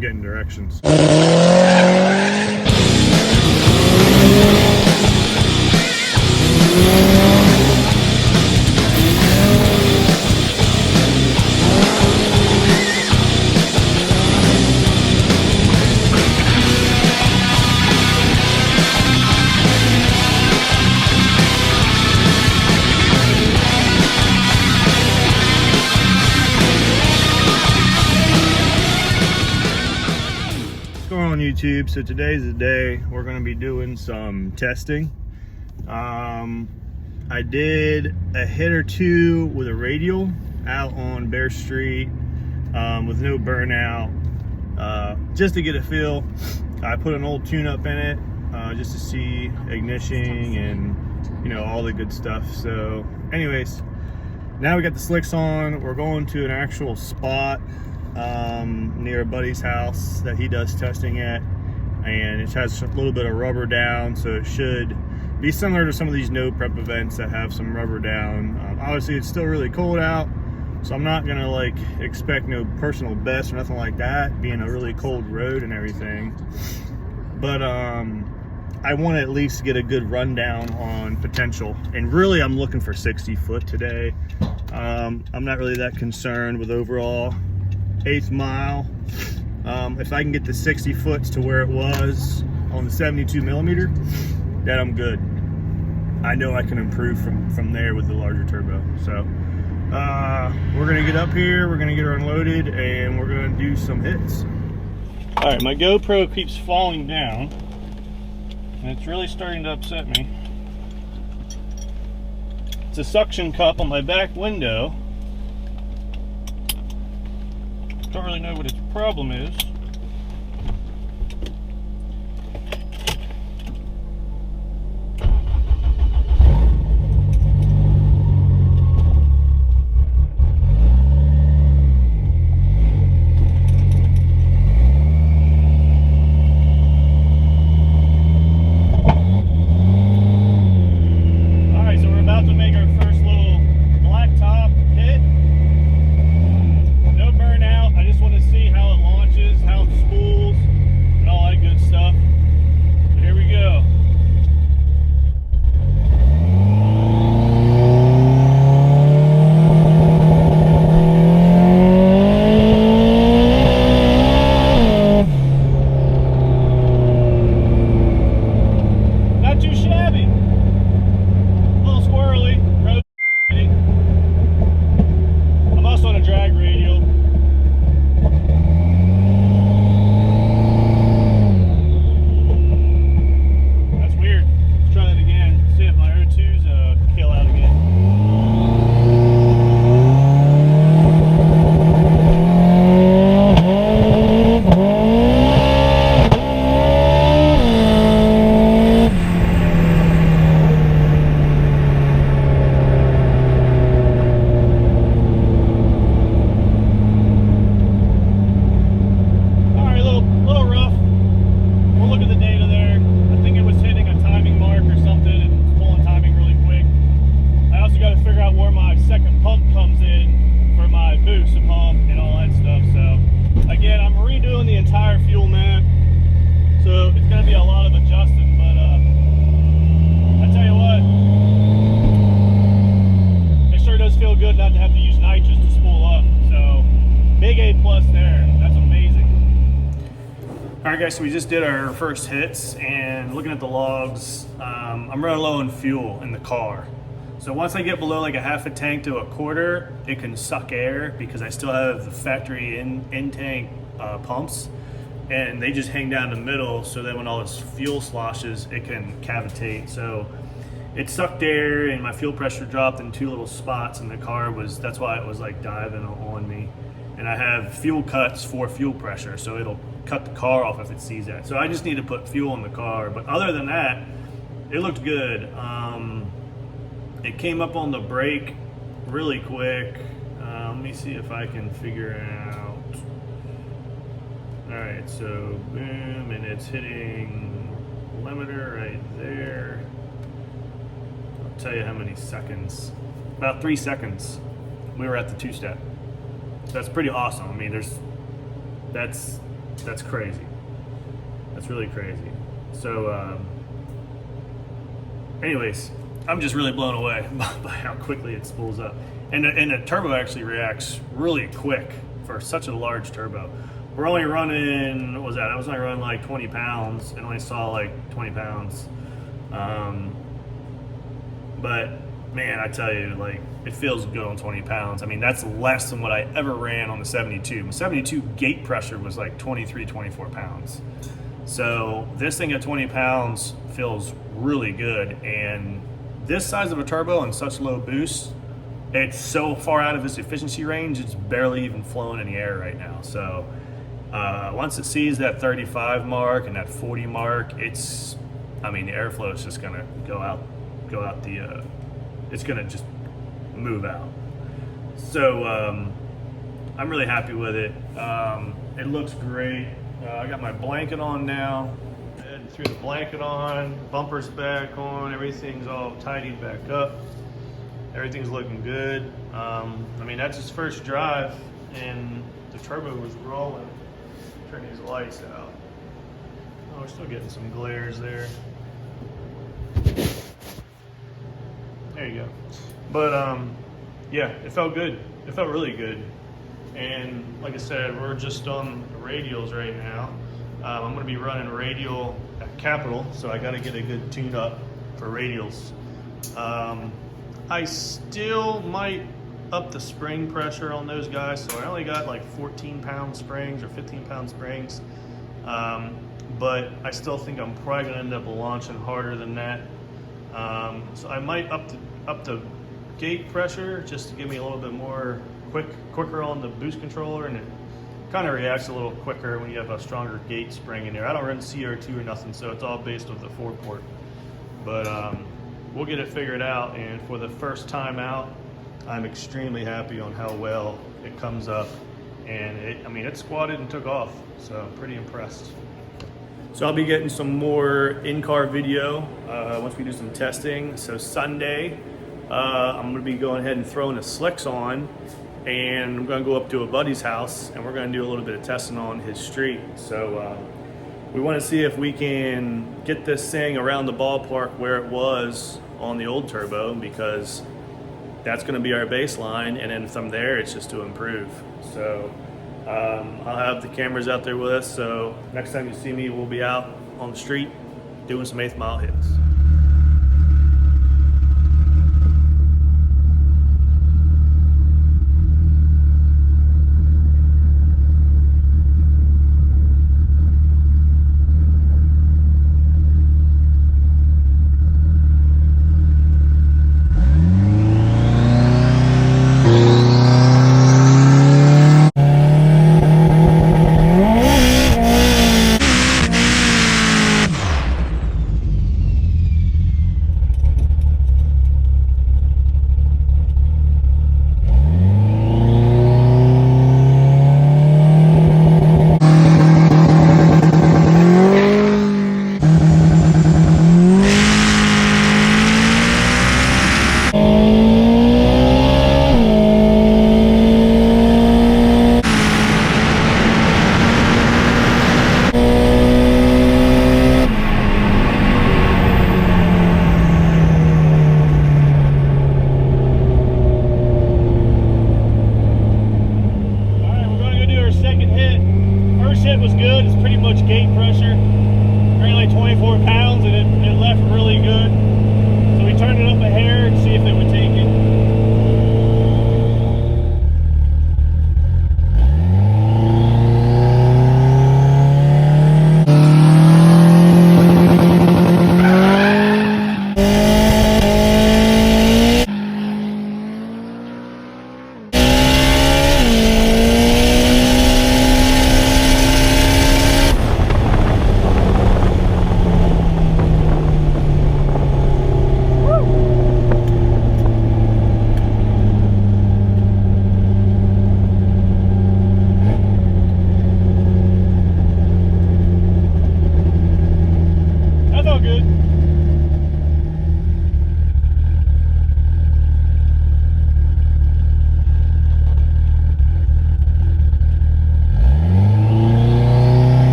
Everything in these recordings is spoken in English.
I'm getting directions. On YouTube. So today's the day we're going to be doing some testing. I did a hit or two with a radial out on Bear Street with no burnout, just to get a feel. I put an old tune-up in it just to see ignition and, you know, all the good stuff. So anyways, now we got the slicks on. We're going to an actual spot near a buddy's house that he does testing at, and it has a little bit of rubber down, so it should be similar to some of these no prep events that have some rubber down. Obviously it's still really cold out, so I'm not gonna like expect no personal best or nothing like that, being a really cold road and everything, but I want to at least get a good rundown on potential. And really I'm looking for 60 foot today. I'm not really that concerned with overall 8th mile. If I can get the 60 foots to where it was on the 72 millimeter, then I'm good. I know I can improve from there with the larger turbo. So we're gonna get up here, we're gonna get her unloaded, and we're gonna do some hits. All right, my GoPro keeps falling down, and it's really starting to upset me. It's a suction cup on my back window. Don't really know what its problem is. Alright guys, so we just did our first hits, and looking at the logs, I'm running low on fuel in the car. So once I get below like a half a tank to a quarter, it can suck air because I still have the factory in-tank pumps, and they just hang down the middle, so that when all this fuel sloshes, it can cavitate. So it sucked air and my fuel pressure dropped in 2 little spots, and the car that's why it was like diving on me. And I have fuel cuts for fuel pressure, so it'll cut the car off if it sees that. So I just need to put fuel in the car. But other than that, it looked good. It came up on the brake really quick. Let me see if I can figure out. All right, so boom, and it's hitting limiter right there. I'll tell you how many seconds. About 3 seconds. We were at the 2-step. That's pretty awesome. I mean, that's That's crazy. That's really crazy. So, anyways, I'm just really blown away by how quickly it spools up. And the turbo actually reacts really quick for such a large turbo. We're only running, what was that? I was only running like 20 pounds and only saw like 20 pounds. But man, I tell you, like, it feels good on 20 pounds. I mean, that's less than what I ever ran on the 72. The 72 gate pressure was like 23, 24 pounds. So this thing at 20 pounds feels really good. And this size of a turbo and such low boost, it's so far out of its efficiency range, it's barely even flowing in the air right now. So once it sees that 35 mark and that 40 mark, it's, I mean, the airflow is just gonna go out the, it's gonna just move out. So I'm really happy with it. It looks great. I got my blanket on now. I threw the blanket on, bumpers back on, everything's all tidied back up. Everything's looking good. I mean, that's his first drive and the turbo was rolling. Turn these lights out. Oh, we're still getting some glares there. There you go. But yeah, it felt good. It felt really good. And like I said, we're just on radials right now. I'm gonna be running radial at Capital, so I gotta get a good tune up for radials. I still might up the spring pressure on those guys, so I only got like 14-pound springs or 15-pound springs. But I still think I'm probably gonna end up launching harder than that. So I might up the gate pressure just to give me a little bit more quicker on the boost controller, and it kind of reacts a little quicker when you have a stronger gate spring in there. I don't run CR2 or nothing, so it's all based with the 4-port. But we'll get it figured out, and for the first time out, I'm extremely happy on how well it comes up. And I mean, it squatted and took off, so I'm pretty impressed. So I'll be getting some more in-car video once we do some testing. So Sunday, I'm gonna be going ahead and throwing the slicks on, and I'm gonna go up to a buddy's house and we're gonna do a little bit of testing on his street. So we wanna see if we can get this thing around the ballpark where it was on the old turbo, because that's gonna be our baseline, and then from there it's just to improve. So I'll have the cameras out there with us, so next time you see me, we'll be out on the street doing some 8th mile hits. Gate pressure, ran like 24 pounds, and it left really good. So we turned it up a hair to see if it would take it.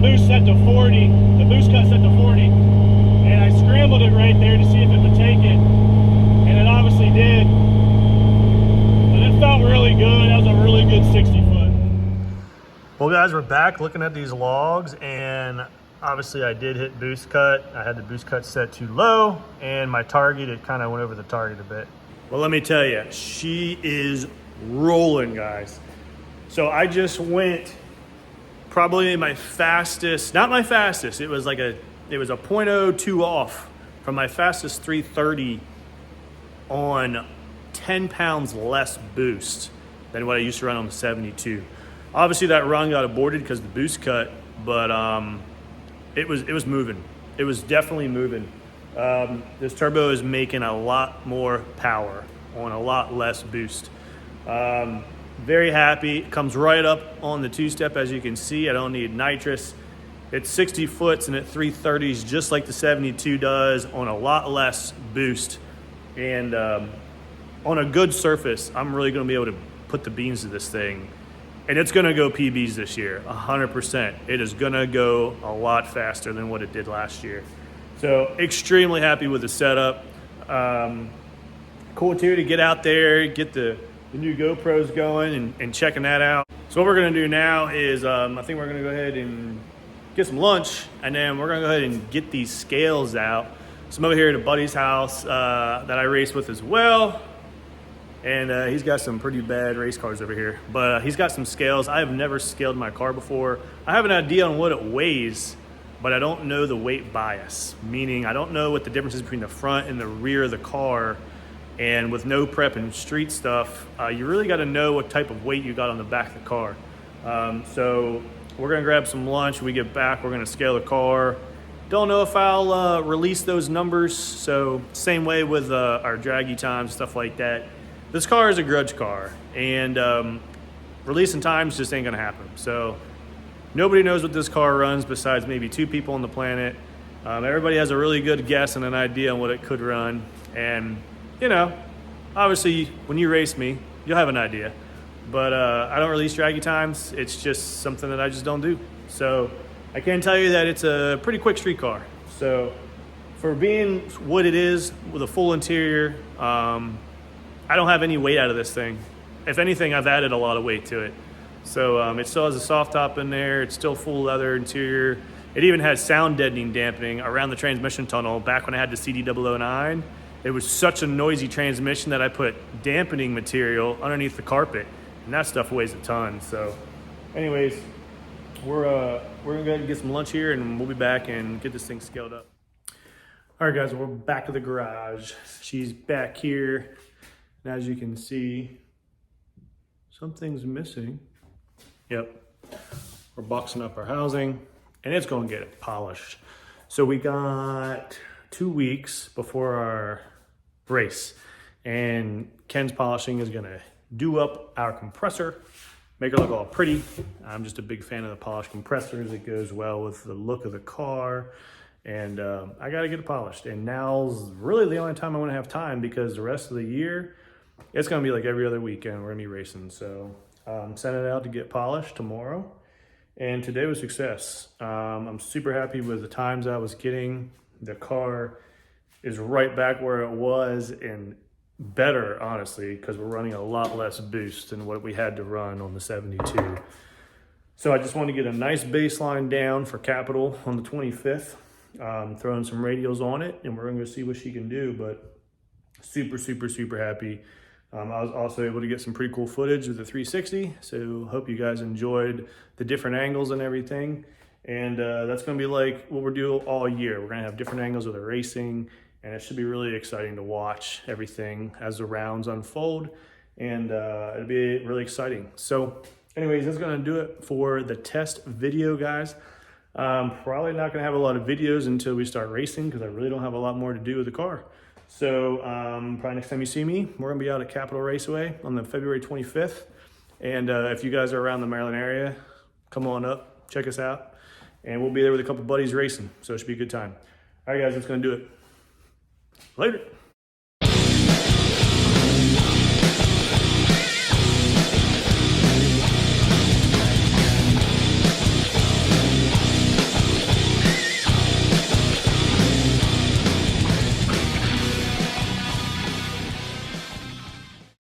boost set to 40, the boost cut set to 40, and I scrambled it right there to see if it would take it, and it obviously did. But it felt really good. That was a really good 60 foot. Well guys, we're back looking at these logs, and obviously I did hit boost cut. I had the boost cut set too low, and my target, it kind of went over the target a bit. Well, let me tell you, she is rolling, guys. So I just went probably my fastest, not my fastest, it was a 0.02 off from my fastest 330 on 10 pounds less boost than what I used to run on the 72. Obviously that run got aborted because of the boost cut, but it was moving. It was definitely moving. This turbo is making a lot more power on a lot less boost. Very happy. It comes right up on the two-step, as you can see. I don't need nitrous. It's 60 foots and at 330s, just like the 72 does, on a lot less boost. And on a good surface, I'm really gonna be able to put the beans to this thing. And it's gonna go PBs this year, 100%. It is gonna go a lot faster than what it did last year. So extremely happy with the setup. Cool too to get out there, get the new GoPros going and checking that out. So what we're gonna do now is, I think we're gonna go ahead and get some lunch, and then we're gonna go ahead and get these scales out. So I'm over here at a buddy's house that I race with as well. And he's got some pretty bad race cars over here, but he's got some scales. I have never scaled my car before. I have an idea on what it weighs, but I don't know the weight bias, meaning I don't know what the difference is between the front and the rear of the car. And with no prep and street stuff, you really got to know what type of weight you got on the back of the car. So we're gonna grab some lunch. When we get back, we're gonna scale the car. Don't know if I'll release those numbers. So same way with our draggy times, stuff like that. This car is a grudge car, and releasing times just ain't gonna happen. So nobody knows what this car runs besides maybe 2 people on the planet. Everybody has a really good guess and an idea on what it could run. And you know, obviously when you race me, you'll have an idea, but I don't release draggy times. It's just something that I just don't do. So I can tell you that it's a pretty quick street car. So for being what it is with a full interior, I don't have any weight out of this thing. If anything, I've added a lot of weight to it. So it still has a soft top in there. It's still full leather interior. It even has sound deadening dampening around the transmission tunnel back when I had the CD009. It was such a noisy transmission that I put dampening material underneath the carpet, and that stuff weighs a ton. So anyways, we're gonna go ahead and get some lunch here, and we'll be back and get this thing scaled up. All right guys, we're back to the garage. She's back here, and as you can see, something's missing. Yep, we're boxing up our housing, and it's gonna get polished. So we got 2 weeks before our race, and Ken's polishing is gonna do up our compressor, make her look all pretty. I'm just a big fan of the polished compressors. It goes well with the look of the car, and I gotta get it polished. And now's really the only time I wanna have time, because the rest of the year, it's gonna be like every other weekend we're gonna be racing. So I'm sending it out to get polished tomorrow. And today was success. I'm super happy with the times I was getting. The car is right back where it was, and better, honestly, because we're running a lot less boost than what we had to run on the 72. So I just want to get a nice baseline down for Capital on the 25th, throwing some radials on it, and we're going to go see what she can do. But super, super, super happy. I was also able to get some pretty cool footage with the 360, so hope you guys enjoyed the different angles and everything. And that's going to be like what we're doing all year. We're going to have different angles with the racing, and it should be really exciting to watch everything as the rounds unfold, and it'll be really exciting. So anyways, that's going to do it for the test video, guys. Probably not going to have a lot of videos until we start racing, because I really don't have a lot more to do with the car. So probably next time you see me, we're going to be out at Capitol Raceway on the February 25th. And if you guys are around the Maryland area, come on up, check us out. And we'll be there with a couple buddies racing, so it should be a good time. All right, guys, that's going to do it. Later.